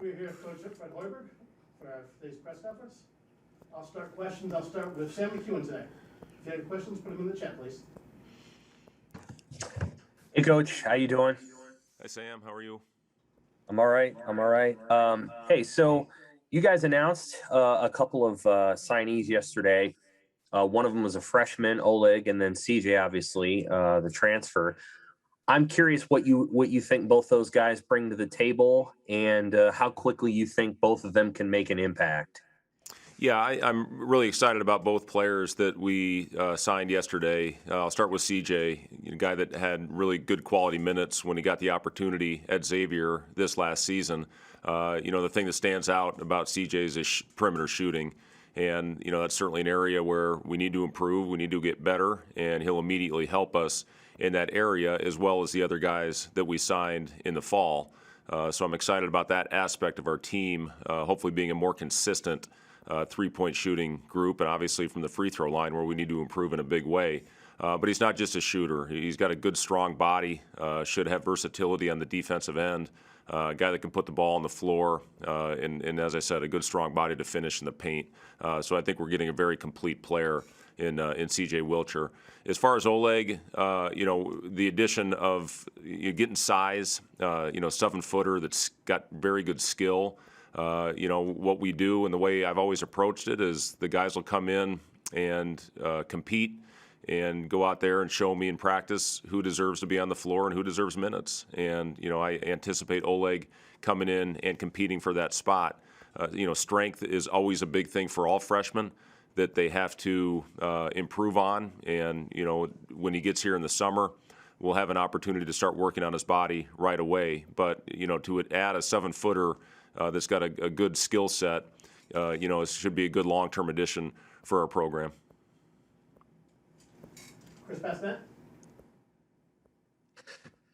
We're here with Coach Fred Hoiberg for today's press conference. I'll start questions. I'll start with Sam McEwen today. If you have questions, put them in the chat, please. Hey, Coach. How you doing? Hi, Sam. How are you? I'm all right. Hey, so you guys announced a couple of signees yesterday. One of them was a freshman, Oleg, and then CJ, obviously, the transfer. I'm curious what you think both those guys bring to the table, and how quickly you think both of them can make an impact. Yeah, I'm really excited about both players that we signed yesterday. I'll start with CJ, a guy that had really good quality minutes when he got the opportunity at Xavier this last season. The thing that stands out about CJ is perimeter shooting. And, that's certainly an area where we need to improve, we need to get better, and he'll immediately help us in that area as well as the other guys that we signed in the fall. So I'm excited about that aspect of our team, hopefully being a more consistent three-point shooting group, and obviously from the free throw line where we need to improve in a big way. But he's not just a shooter. He's got a good, strong body, should have versatility on the defensive end, a guy that can put the ball on the floor, and as I said, a good, strong body to finish in the paint. So I think we're getting a very complete player in C.J. Wilcher. As far as Oleg, the addition of getting size, 7-footer that's got very good skill. What we do and the way I've always approached it is the guys will come in and compete and go out there and show me in practice who deserves to be on the floor and who deserves minutes. And, I anticipate Oleg coming in and competing for that spot. Strength is always a big thing for all freshmen that they have to improve on. And, when he gets here in the summer, we'll have an opportunity to start working on his body right away. But, to add a 7-footer that's got a good skill set, it should be a good long-term addition for our program. Chris Bassett.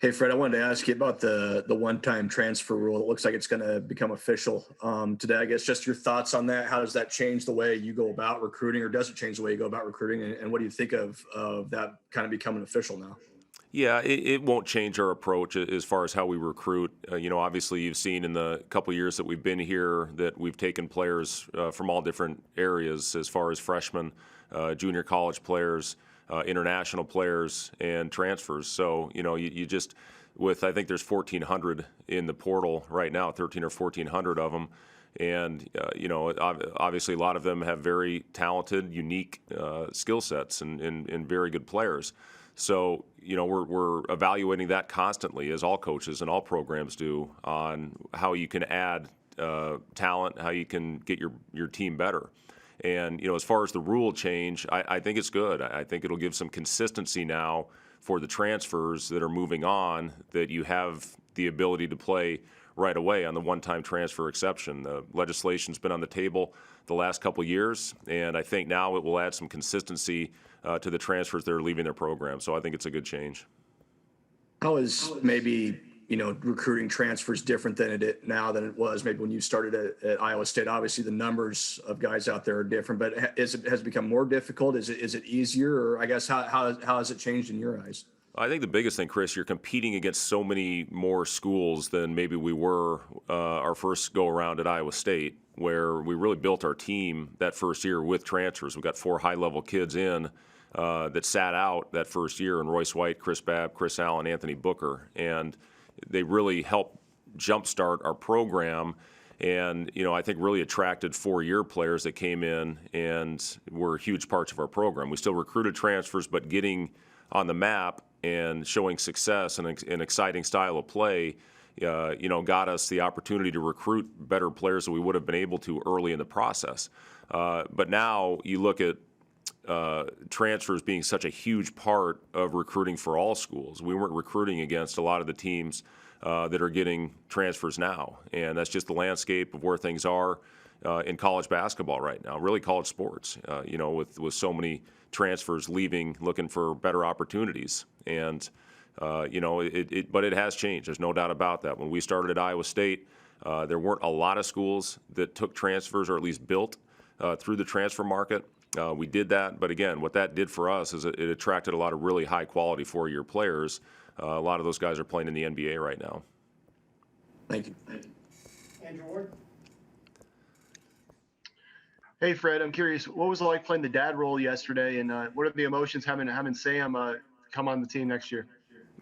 Hey, Fred, I wanted to ask you about the one-time transfer rule. It looks like it's going to become official today. I guess just your thoughts on that. How does that change the way you go about recruiting, or does it change the way you go about recruiting? And what do you think of that kind of becoming official now? Yeah, it won't change our approach as far as how we recruit. Obviously you've seen in the couple of years that we've been here that we've taken players from all different areas as far as freshmen, junior college players, international players, and transfers. So, you just, I think there's 1,400 in the portal right now, 1,300 or 1,400 of them. And, obviously a lot of them have very talented, unique skill sets and very good players. So, we're evaluating that constantly, as all coaches and all programs do, on how you can add talent, how you can get your team better. And, as far as the rule change, I think it's good. I think it'll give some consistency now for the transfers that are moving on, that you have the ability to play right away on the one-time transfer exception. The legislation's been on the table the last couple of years, and I think now it will add some consistency to the transfers that are leaving their program. So I think it's a good change. How is maybe, recruiting transfers different than now than it was maybe when you started at Iowa State? Obviously the numbers of guys out there are different, but has it become more difficult? Is it easier? Or I guess how has it changed in your eyes? I think the biggest thing, Chris, you're competing against so many more schools than maybe we were our first go-around at Iowa State, where we really built our team that first year with transfers. We got 4 high-level kids in that sat out that first year, and Royce White, Chris Babb, Chris Allen, Anthony Booker. And they really helped jumpstart our program, and I think really attracted 4-year players that came in and were huge parts of our program. We still recruited transfers, but getting on the map and showing success and an exciting style of play, got us the opportunity to recruit better players than we would have been able to early in the process. But now you look at transfers being such a huge part of recruiting for all schools. We weren't recruiting against a lot of the teams that are getting transfers now, and that's just the landscape of where things are in college basketball right now, really college sports, with so many transfers leaving looking for better opportunities. And, but it has changed. There's no doubt about that. When we started at Iowa State, there weren't a lot of schools that took transfers, or at least built through the transfer market. We did that, but again, what that did for us is it attracted a lot of really high-quality 4-year players. A lot of those guys are playing in the NBA right now. Thank you. Andrew Ward. Hey Fred, I'm curious, what was it like playing the dad role yesterday, and what are the emotions having Sam come on the team next year?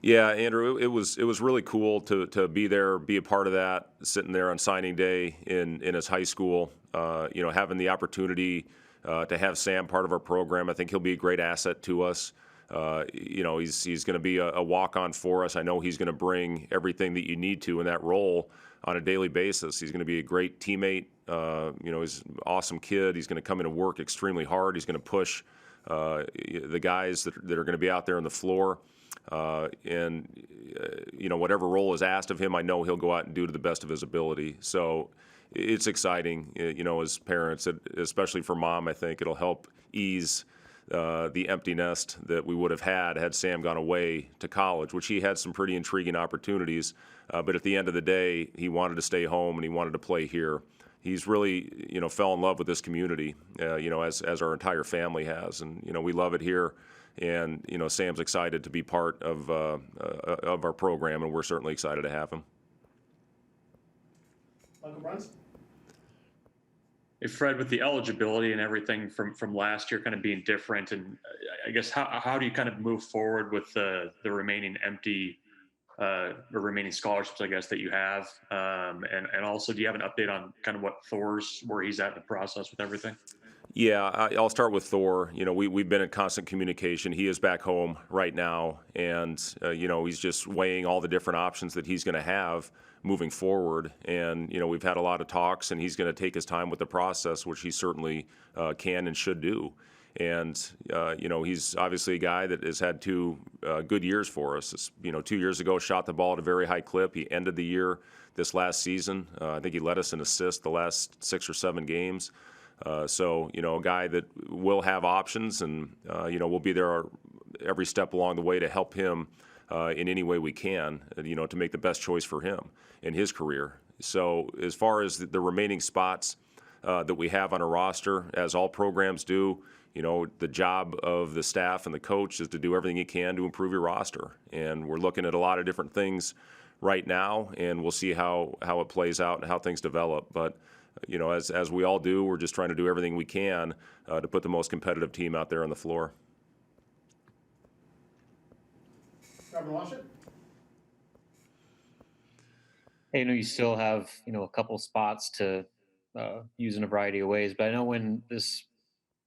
Yeah, Andrew, it was really cool to be there, be a part of that, sitting there on signing day in his high school. Having the opportunity to have Sam part of our program, I think he'll be a great asset to us. He's going to be a walk-on for us. I know he's going to bring everything that you need to in that role on a daily basis. He's going to be a great teammate. He's an awesome kid. He's going to come in and work extremely hard. He's going to push the guys that are going to be out there on the floor. Whatever role is asked of him, I know he'll go out and do to the best of his ability. So it's exciting, as parents, especially for Mom. I think it'll help ease the empty nest that we would have had Sam gone away to college, which he had some pretty intriguing opportunities. But at the end of the day, he wanted to stay home and he wanted to play here. He's really, fell in love with this community, as our entire family has. And, we love it here. And, Sam's excited to be part of our program, and we're certainly excited to have him. Michael Bruns. Hey, Fred, with the eligibility and everything from last year kind of being different, and I guess how do you kind of move forward with the remaining empty or remaining scholarships, I guess, that you have? And also, do you have an update on kind of where he's at in the process with everything? Yeah, I'll start with Thor. We've been in constant communication. He is back home right now, and he's just weighing all the different options that he's going to have moving forward. And we've had a lot of talks, and he's going to take his time with the process, which he certainly can and should do. And he's obviously a guy that has had two good years for us. 2 years ago, shot the ball at a very high clip. He ended the year this last season. I think he led us in assists the last 6 or 7 games. So, a guy that will have options, and, we'll be there every step along the way to help him in any way we can, to make the best choice for him in his career. So as far as the remaining spots that we have on a roster, as all programs do, the job of the staff and the coach is to do everything you can to improve your roster. And we're looking at a lot of different things right now, and we'll see how it plays out and how things develop. But as we all do, we're just trying to do everything we can to put the most competitive team out there on the floor. Robert Washut. Hey, I know you still have, a couple spots to use in a variety of ways, but I know when this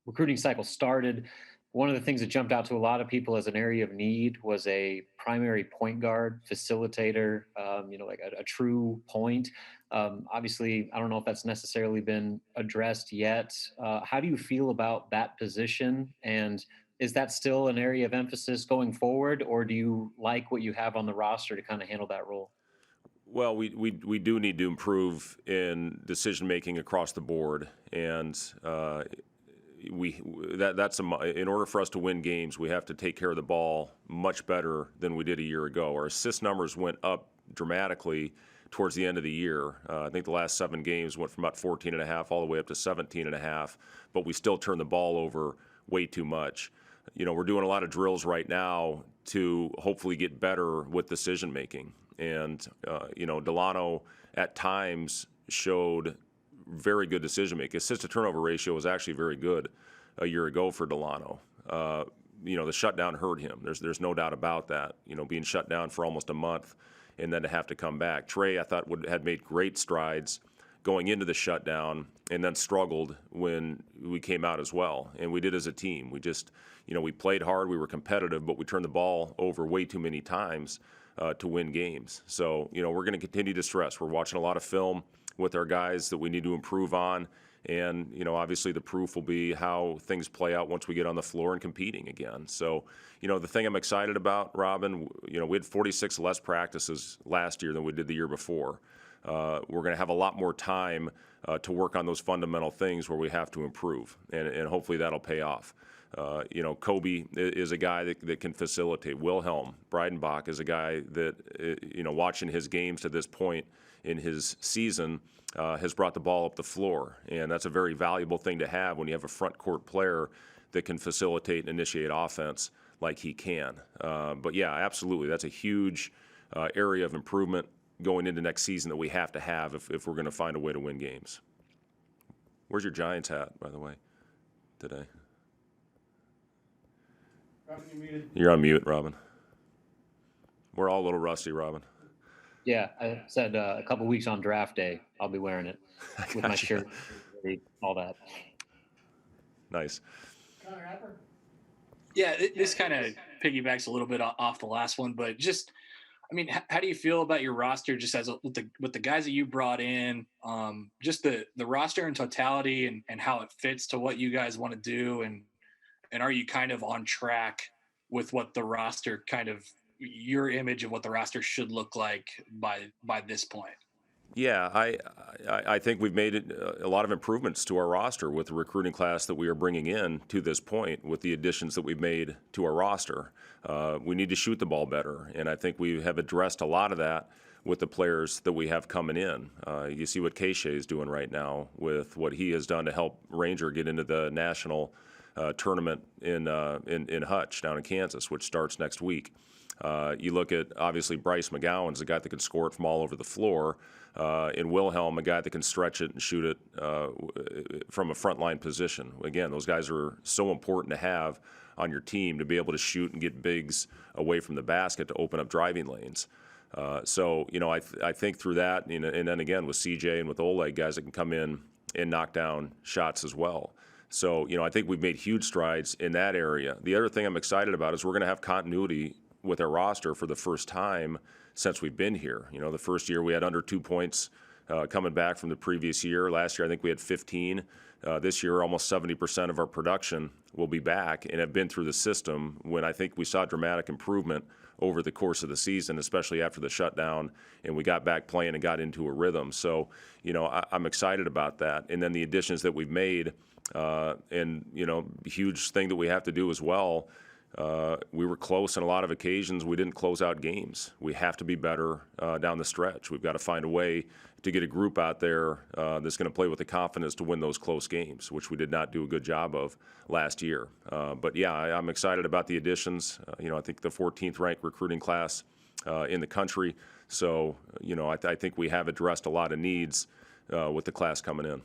recruiting cycle started, one of the things that jumped out to a lot of people as an area of need was a primary point guard, facilitator, like a true point. Obviously, I don't know if that's necessarily been addressed yet. How do you feel about that position? And is that still an area of emphasis going forward, or do you like what you have on the roster to kind of handle that role? Well, we do need to improve in decision making across the board, and in order for us to win games, we have to take care of the ball much better than we did a year ago. Our assist numbers went up dramatically towards the end of the year. I think the last 7 games went from about 14.5 all the way up to 17.5, but we still turn the ball over way too much. We're doing a lot of drills right now to hopefully get better with decision making. And, Delano at times showed very good decision making. Assist to turnover ratio was actually very good a year ago for Delano. The shutdown hurt him. There's no doubt about that. Being shut down for almost a month and then to have to come back. Trey, I thought, had made great strides going into the shutdown and then struggled when we came out as well. And we did as a team. We just, we played hard, we were competitive, but we turned the ball over way too many times to win games. So, we're going to continue to stress. We're watching a lot of film with our guys that we need to improve on. And, obviously the proof will be how things play out once we get on the floor and competing again. So, the thing I'm excited about, Robin, we had 46 less practices last year than we did the year before. We're going to have a lot more time to work on those fundamental things where we have to improve, and hopefully that'll pay off. Kobe is a guy that can facilitate. Wilhelm Breidenbach is a guy that, watching his games to this point in his season, has brought the ball up the floor. And that's a very valuable thing to have when you have a front court player that can facilitate and initiate offense like he can. But yeah, absolutely. That's a huge area of improvement going into next season that we have to have if we're going to find a way to win games. Where's your Giants hat, by the way, today? Robin, you muted. You're on mute, Robin. We're all a little rusty, Robin. Yeah, I said a couple weeks on draft day, I'll be wearing it with my shirt, all that. Nice. Connor Happer? Yeah, this kind of piggybacks a little bit off the last one, but just, I mean, how do you feel about your roster just with the guys that you brought in, just the roster in totality and how it fits to what you guys want to do, and are you kind of on track with what the roster kind of your image of what the roster should look like by this point? Yeah, I think we've made a lot of improvements to our roster with the recruiting class that we are bringing in to this point with the additions that we've made to our roster. We need to shoot the ball better, and I think we have addressed a lot of that with the players that we have coming in. You see what Keisha is doing right now with what he has done to help Ranger get into the national tournament in Hutch down in Kansas, which starts next week. You look at, obviously, Bryce McGowan's the guy that can score it from all over the floor. In Wilhelm, a guy that can stretch it and shoot it from a frontline position. Again, those guys are so important to have on your team to be able to shoot and get bigs away from the basket to open up driving lanes. So, I think through that, and then again with CJ and with Oleg, guys that can come in and knock down shots as well. So, I think we've made huge strides in that area. The other thing I'm excited about is we're going to have continuity with our roster for the first time since we've been here. The first year we had under 2 points coming back from the previous year. Last year I think we had 15. This year almost 70% of our production will be back and have been through the system, when I think we saw dramatic improvement over the course of the season, especially after the shutdown, and we got back playing and got into a rhythm. So, I'm excited about that. And then the additions that we've made, and, huge thing that we have to do as well, we were close on a lot of occasions. We didn't close out games. We have to be better down the stretch. We've got to find a way to get a group out there that's going to play with the confidence to win those close games, which we did not do a good job of last year. But yeah, I'm excited about the additions. I think the 14th ranked recruiting class in the country. So, I think we have addressed a lot of needs with the class coming in.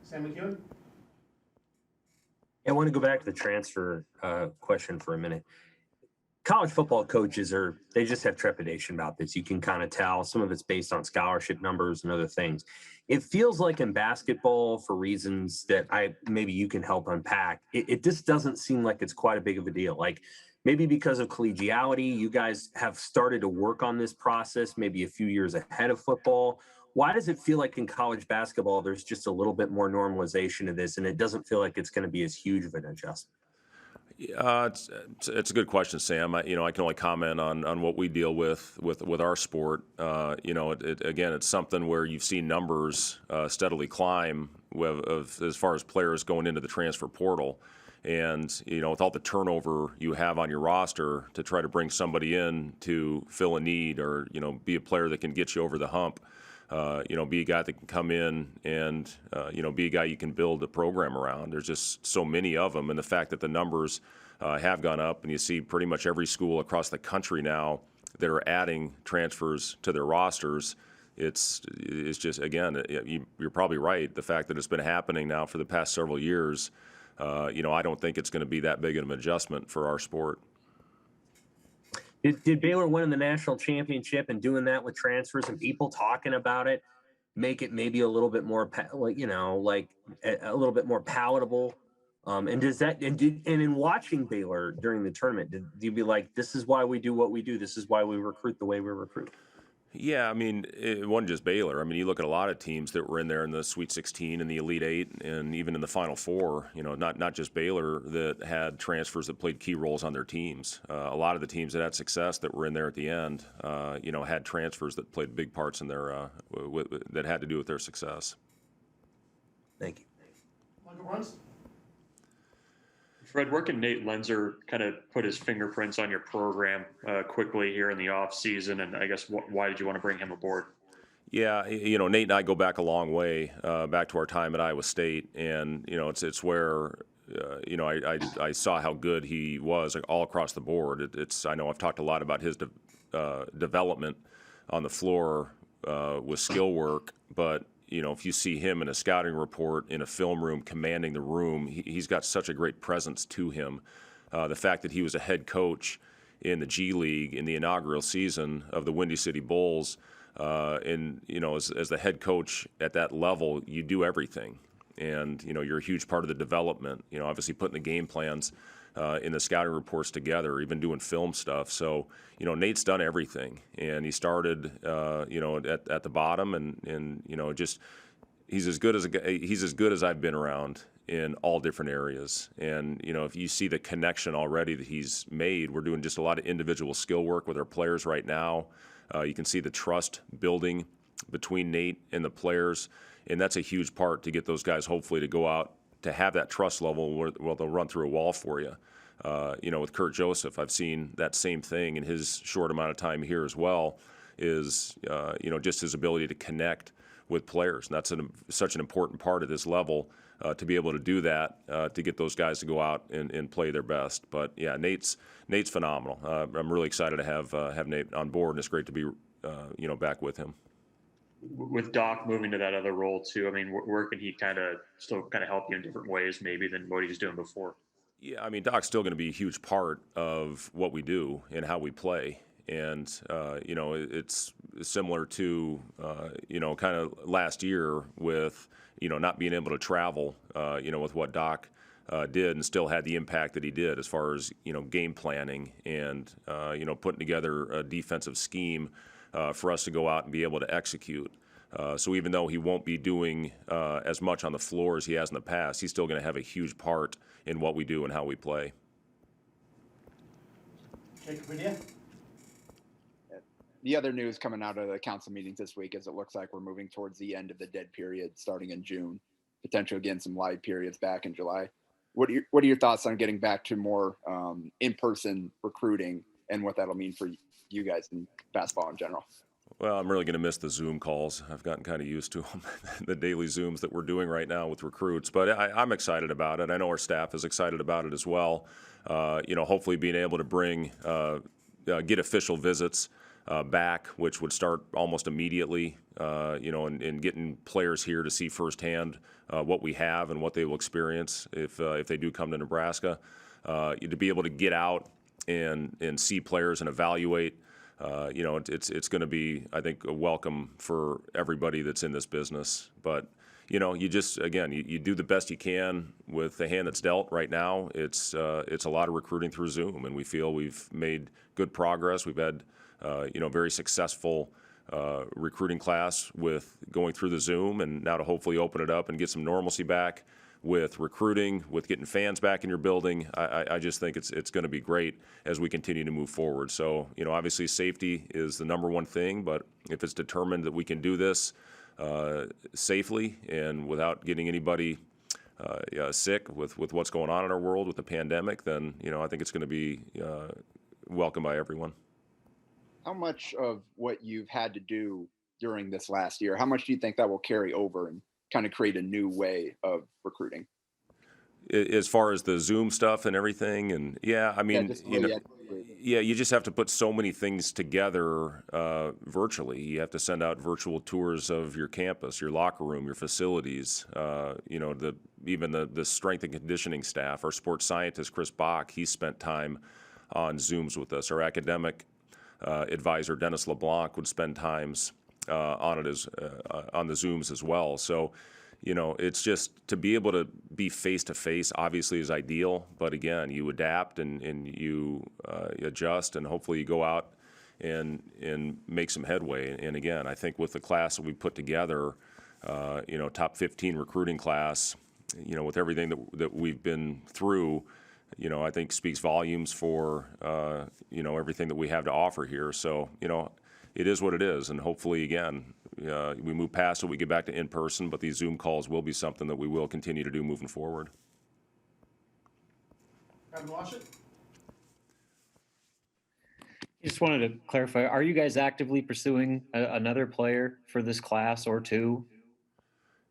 Sam McEwen? I want to go back to the transfer question for a minute. College football coaches they just have trepidation about this. You can kind of tell. Some of it's based on scholarship numbers and other things. It feels like in basketball, for reasons that maybe you can help unpack, it just doesn't seem like it's quite a big of a deal. Like maybe because of collegiality, you guys have started to work on this process maybe a few years ahead of football. Why does it feel like in college basketball there's just a little bit more normalization of this, and it doesn't feel like it's going to be as huge of an adjustment? It's a good question, Sam. I can only comment on what we deal with our sport. Again, it's something where you've seen numbers steadily climb as far as players going into the transfer portal. And, with all the turnover you have on your roster, to try to bring somebody in to fill a need or, be a player that can get you over the hump, be a guy that can come in and, be a guy you can build a program around. There's just so many of them. And the fact that the numbers have gone up, and you see pretty much every school across the country now that are adding transfers to their rosters, it's just, again, you're probably right. The fact that it's been happening now for the past several years, I don't think it's going to be that big of an adjustment for our sport. Did Baylor win the national championship, and doing that with transfers and people talking about it make it maybe a little bit more, a little bit more palatable? And does that, and in watching Baylor during the tournament, did you be like, this is why we do what we do? This is why we recruit the way we recruit? Yeah, it wasn't just Baylor. You look at a lot of teams that were in there in the Sweet 16 and the Elite Eight and even in the Final Four, not just Baylor that had transfers that played key roles on their teams. A lot of the teams that had success that were in there at the end, had transfers that played big parts in their, that had to do with their success. Thank you. Michael Bruns? Fred, where can Nate Lenzer kind of put his fingerprints on your program quickly here in the off season? And I guess why did you want to bring him aboard? Yeah, Nate and I go back a long way, back to our time at Iowa State, and it's where I saw how good he was all across the board. I know I've talked a lot about his development on the floor with skill work, but if you see him in a scouting report in a film room commanding the room, he's got such a great presence to him. The fact that he was a head coach in the G League in the inaugural season of the Windy City Bulls, and as the head coach at that level, you do everything, and you're a huge part of the development. Obviously putting the game plans in the scouting reports together, even doing film stuff. So Nate's done everything, and he started at the bottom, and just he's as good as I've been around in all different areas. And if you see the connection already that he's made, we're doing just a lot of individual skill work with our players right now. You can see the trust building between Nate and the players, and that's a huge part to get those guys hopefully to go out to have that trust level where they'll run through a wall for you. With Kurt Joseph, I've seen that same thing in his short amount of time here as well, is just his ability to connect with players. And that's such an important part of this level, to be able to do that, to get those guys to go out and play their best. But yeah, Nate's phenomenal. I'm really excited to have Nate on board, and it's great to be back with him. With Doc moving to that other role too, I mean, where can he still help you in different ways maybe than what he was doing before? Yeah, I mean, Doc's still going to be a huge part of what we do and how we play. And, it's similar to, kind of last year with, not being able to travel, with what Doc did, and still had the impact that he did as far as, game planning and, putting together a defensive scheme for us to go out and be able to execute. So even though he won't be doing as much on the floor as he has in the past, he's still going to have a huge part in what we do and how we play. Jacob Padilla? The other news coming out of the council meetings this week is it looks like we're moving towards the end of the dead period starting in June, potentially getting some live periods back in July. What are your thoughts on getting back to more in-person recruiting and what that'll mean for you guys in basketball in general? Well, I'm really going to miss the Zoom calls. I've gotten kind of used to them, the daily Zooms that we're doing right now with recruits. But I'm excited about it. I know our staff is excited about it as well. Hopefully being able to bring, get official visits back, which would start almost immediately, and getting players here to see firsthand what we have and what they will experience if they do come to Nebraska. To be able to get out and see players and evaluate. It's going to be, I think, a welcome for everybody that's in this business. But, you just, again, you do the best you can with the hand that's dealt right now. It's a lot of recruiting through Zoom, and we feel we've made good progress. We've had, very successful recruiting class with going through the Zoom, and now to hopefully open it up and get some normalcy back with recruiting, with getting fans back in your building. I just think it's going to be great as we continue to move forward. So, obviously safety is the number one thing, but if it's determined that we can do this safely and without getting anybody sick with what's going on in our world with the pandemic, then, I think it's going to be welcomed by everyone. How much of what you've had to do during this last year, how much do you think that will carry over and kind of create a new way of recruiting? As far as the Zoom stuff and everything, and you just have to put so many things together virtually. You have to send out virtual tours of your campus, your locker room, your facilities. Even the strength and conditioning staff. Our sports scientist Chris Bach, he spent time on Zooms with us. Our academic advisor Dennis LeBlanc would spend times on it on the Zooms as well. So, it's just to be able to be face to face obviously is ideal, but again, you adapt and you adjust, and hopefully you go out and make some headway. And again, I think with the class that we put together, top 15 recruiting class, with everything that we've been through, I think speaks volumes for everything that we have to offer here. So, it is what it is, and hopefully, again, we move past it, we get back to in-person, but these Zoom calls will be something that we will continue to do moving forward. Kevin Washit? Just wanted to clarify, are you guys actively pursuing another player for this class or two?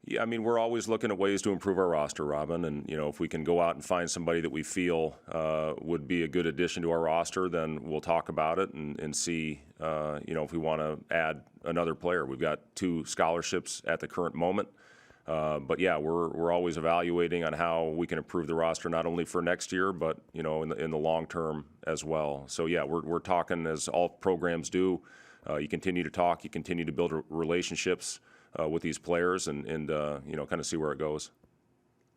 Yeah, I mean, we're always looking at ways to improve our roster, Robin. And, if we can go out and find somebody that we feel would be a good addition to our roster, then we'll talk about it and see, if we want to add another player. We've got 2 scholarships at the current moment. But yeah, we're always evaluating on how we can improve the roster, not only for next year, but, in the long term as well. So yeah, we're talking as all programs do. You continue to talk, you continue to build relationships with these players and kind of see where it goes.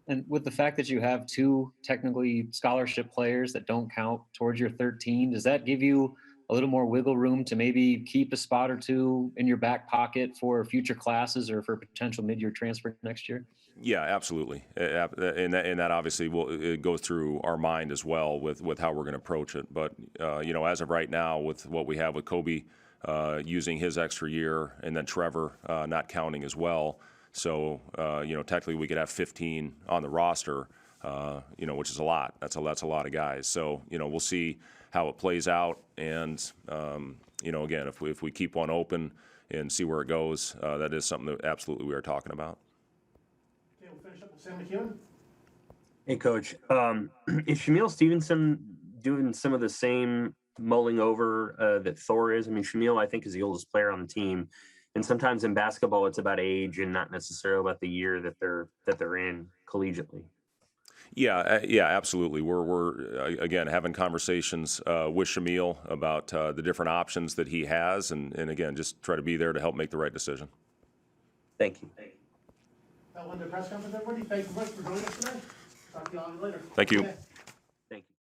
And with the fact that you have 2 technically scholarship players that don't count towards your 13, does that give you a little more wiggle room to maybe keep a spot or 2 in your back pocket for future classes or for potential mid-year transfer next year? Yeah, absolutely. And that obviously it goes through our mind as well with how we're going to approach it. But, as of right now, with what we have with Kobe using his extra year and then Trevor not counting as well. So, technically we could have 15 on the roster, which is a lot. That's a lot of guys. So, we'll see how it plays out. And, again, if we keep one open and see where it goes, that is something that absolutely we are talking about. Okay, we'll finish up with Sam McEwen. Hey, Coach. Is Shamiel Stevenson doing some of the same mulling over that Thor is? I mean, Shamiel, I think, is the oldest player on the team, and sometimes in basketball, it's about age and not necessarily about the year that they're in collegiately. Yeah, absolutely. We're again having conversations with Shamiel about the different options that he has, and again, just try to be there to help make the right decision. Thank you. That will end the press conference, everybody. Thank you much for joining us today. Talk to you all later. Thank you. Okay. Thank you.